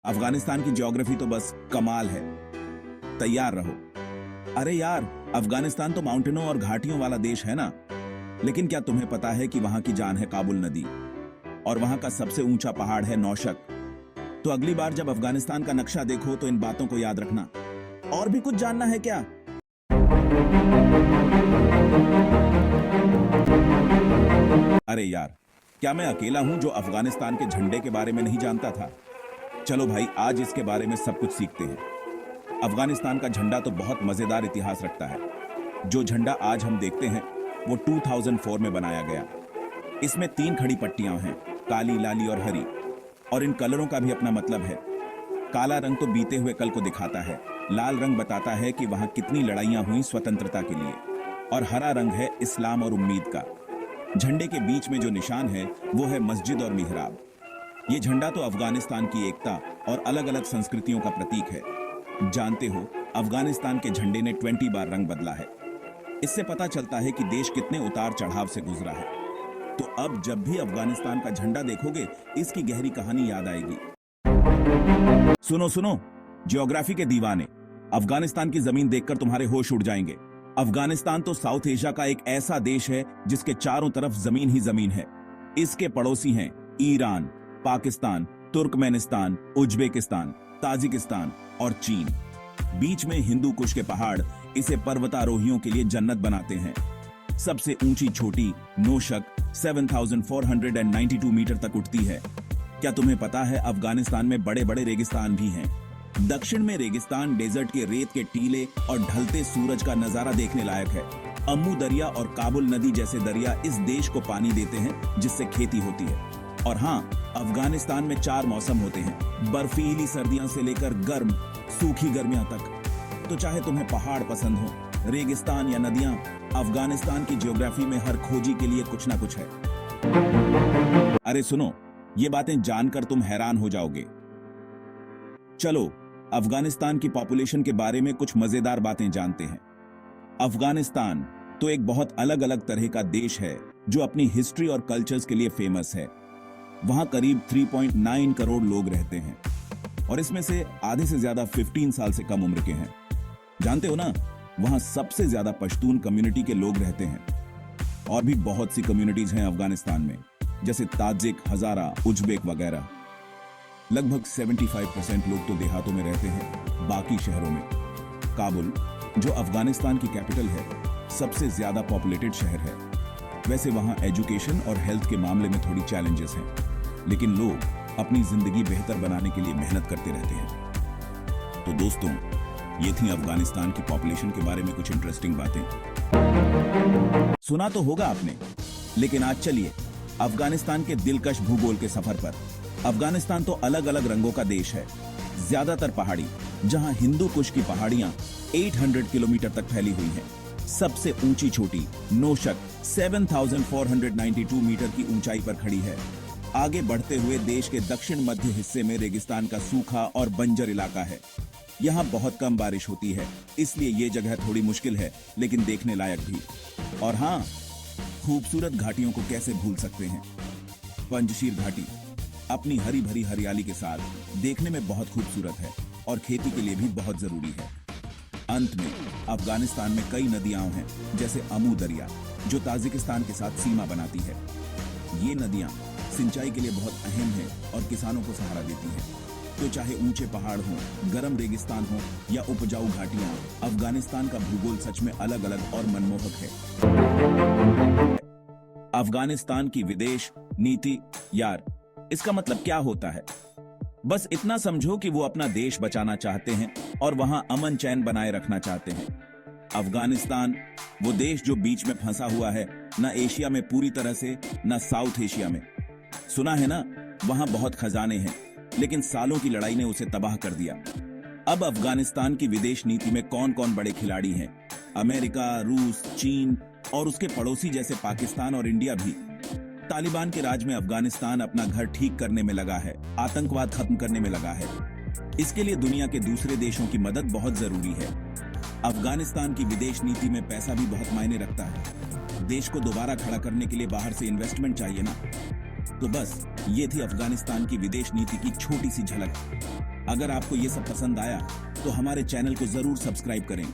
अफगानिस्तान की ज्योग्राफी तो बस कमाल है। तैयार रहो। अरे यार, अफगानिस्तान तो माउंटेनों और घाटियों वाला देश है ना। लेकिन क्या तुम्हें पता है कि वहां की जान है काबुल नदी और वहां का सबसे ऊंचा पहाड़ है नौशक। तो अगली बार जब अफगानिस्तान का नक्शा देखो तो इन बातों को याद रखना। और भी कुछ जानना है क्या? अरे यार, क्या मैं अकेला हूं जो अफगानिस्तान के झंडे के बारे में नहीं जानता था? चलो भाई, आज इसके बारे में सब कुछ सीखते हैं। अफगानिस्तान का झंडा तो बहुत मजेदार इतिहास रखता है। जो झंडा आज हम देखते हैं वो 2004 में बनाया गया। इसमें 3 खड़ी पट्टियां हैं, काली, लाली और हरी। और इन कलरों का भी अपना मतलब है। काला रंग तो बीते हुए कल को दिखाता है, लाल रंग बताता है कि वहां कितनी लड़ाइयां हुई स्वतंत्रता के लिए, और हरा रंग है इस्लाम और उम्मीद का। झंडे के बीच में जो निशान है वो है मस्जिद और मिहराब। ये झंडा तो अफगानिस्तान की एकता और अलग अलग संस्कृतियों का प्रतीक है। जानते हो, अफगानिस्तान के झंडे ने 20 बार रंग बदला है। इससे पता चलता है कि देश कितने उतार चढ़ाव से गुजरा है। तो अब जब भी अफगानिस्तान का झंडा देखोगे, इसकी गहरी कहानी याद आएगी। सुनो सुनो, ज्योग्राफी के दीवाने, अफगानिस्तान की जमीन देखकर तुम्हारे होश उड़ जाएंगे। अफगानिस्तान तो साउथ एशिया का एक ऐसा देश है जिसके चारों तरफ जमीन ही जमीन है। इसके पड़ोसी हैं Iran, Pakistan, Turkmenistan, Uzbekistan, Tajikistan और चीन। बीच में हिंदू कुश के पहाड़ इसे पर्वतारोहियों के लिए जन्नत बनाते हैं। सबसे ऊंची चोटी नौशक 7492 मीटर तक उठती है। क्या तुम्हें पता है अफगानिस्तान में बड़े बड़े रेगिस्तान भी हैं? दक्षिण में रेगिस्तान डेजर्ट के रेत के टीले और ढलते सूरज का नजारा देखने लायक है। अम्मू दरिया और काबुल नदी जैसे दरिया इस देश को पानी देते हैं, जिससे खेती होती है। और हाँ, अफगानिस्तान में 4 मौसम होते हैं, बर्फीली सर्दियां से लेकर गर्म सूखी गर्मियां तक। तो चाहे तुम्हें पहाड़ पसंद हो, रेगिस्तान या नदियां, अफगानिस्तान की ज्योग्राफी में हर खोजी के लिए कुछ ना कुछ है। अरे सुनो, ये बातें जानकर तुम हैरान हो जाओगे। चलो, अफगानिस्तान की पॉपुलेशन के बारे में कुछ मजेदार बातें जानते हैं। अफगानिस्तान तो एक बहुत अलग अलग तरह का देश है जो अपनी हिस्ट्री और कल्चर्स के लिए फेमस है। वहां करीब 3.9 करोड़ लोग रहते हैं और इसमें से आधे से ज्यादा 15 साल से कम उम्र के हैं। जानते हो ना, वहां सबसे ज्यादा पश्तून कम्युनिटी के लोग रहते हैं। और भी बहुत सी कम्युनिटीज हैं अफगानिस्तान में, जैसे ताजिक, हजारा, उज्बेक वगैरह। लगभग 75% लोग तो देहातों में रहते हैं, बाकी शहरों में। काबुल, जो अफगानिस्तान की कैपिटल है, सबसे ज्यादा पॉपुलेटेड शहर है। वैसे वहां एजुकेशन और हेल्थ के मामले में थोड़ी चैलेंजेस हैं, लेकिन लोग अपनी जिंदगी बेहतर बनाने के लिए मेहनत करते रहते हैं। तो दोस्तों, ये थी अफगानिस्तान की पॉपुलेशन के बारे में कुछ इंटरेस्टिंग बातें। सुना तो होगा आपने, लेकिन आज चलिए अफगानिस्तान के दिलकश भूगोल के सफर पर। अफगानिस्तान तो अलग अलग रंगों का देश है, ज्यादातर पहाड़ी, जहां हिंदू कुश की पहाड़ियां 800 किलोमीटर तक फैली हुई हैं। सबसे ऊंची चोटी नौशक 7492 मीटर की ऊंचाई पर खड़ी है। आगे बढ़ते हुए देश के दक्षिण मध्य हिस्से में रेगिस्तान का सूखा और बंजर इलाका है। यहाँ बहुत कम बारिश होती है, इसलिए ये जगह थोड़ी मुश्किल है, लेकिन देखने लायक भी। और हाँ, खूबसूरत घाटियों को कैसे भूल सकते हैं। पंजशीर घाटी अपनी हरी भरी हरियाली के साथ देखने में बहुत खूबसूरत है और खेती के लिए भी बहुत जरूरी है। अंत में अफगानिस्तान में कई नदियां हैं, जैसे अमू दरिया, जो ताजिकिस्तान के साथ सीमा बनाती है। ये नदियां सिंचाई के लिए बहुत अहम हैं और किसानों को सहारा देती हैं। तो चाहे ऊंचे पहाड़ हों, गर्म रेगिस्तान हो या उपजाऊ घाटियां, अफगानिस्तान का भूगोल सच में अलग अलग और मनमोहक है। अफगानिस्तान की विदेश नीति, यार इसका मतलब क्या होता है? बस इतना समझो कि वो अपना देश बचाना चाहते हैं और वहां अमन चैन बनाए रखना चाहते हैं। अफगानिस्तान वो देश जो बीच में फंसा हुआ है, ना एशिया में पूरी तरह से, ना साउथ एशिया में। सुना है ना, वहां बहुत खजाने हैं, लेकिन सालों की लड़ाई ने उसे तबाह कर दिया। अब अफगानिस्तान की विदेश नीति में कौन कौन बड़े खिलाड़ी हैं? अमेरिका, रूस, चीन और उसके पड़ोसी जैसे पाकिस्तान और इंडिया भी। तालिबान के राज में अफगानिस्तान अपना घर ठीक करने में लगा है, आतंकवाद खत्म करने में लगा है। इसके लिए दुनिया के दूसरे देशों की मदद बहुत जरूरी है। अफगानिस्तान की विदेश नीति में पैसा भी बहुत मायने रखता है। देश को दोबारा खड़ा करने के लिए बाहर से इन्वेस्टमेंट चाहिए ना। तो बस ये थी अफगानिस्तान की विदेश नीति की छोटी सी झलक। अगर आपको ये सब पसंद आया तो हमारे चैनल को जरूर सब्सक्राइब करें।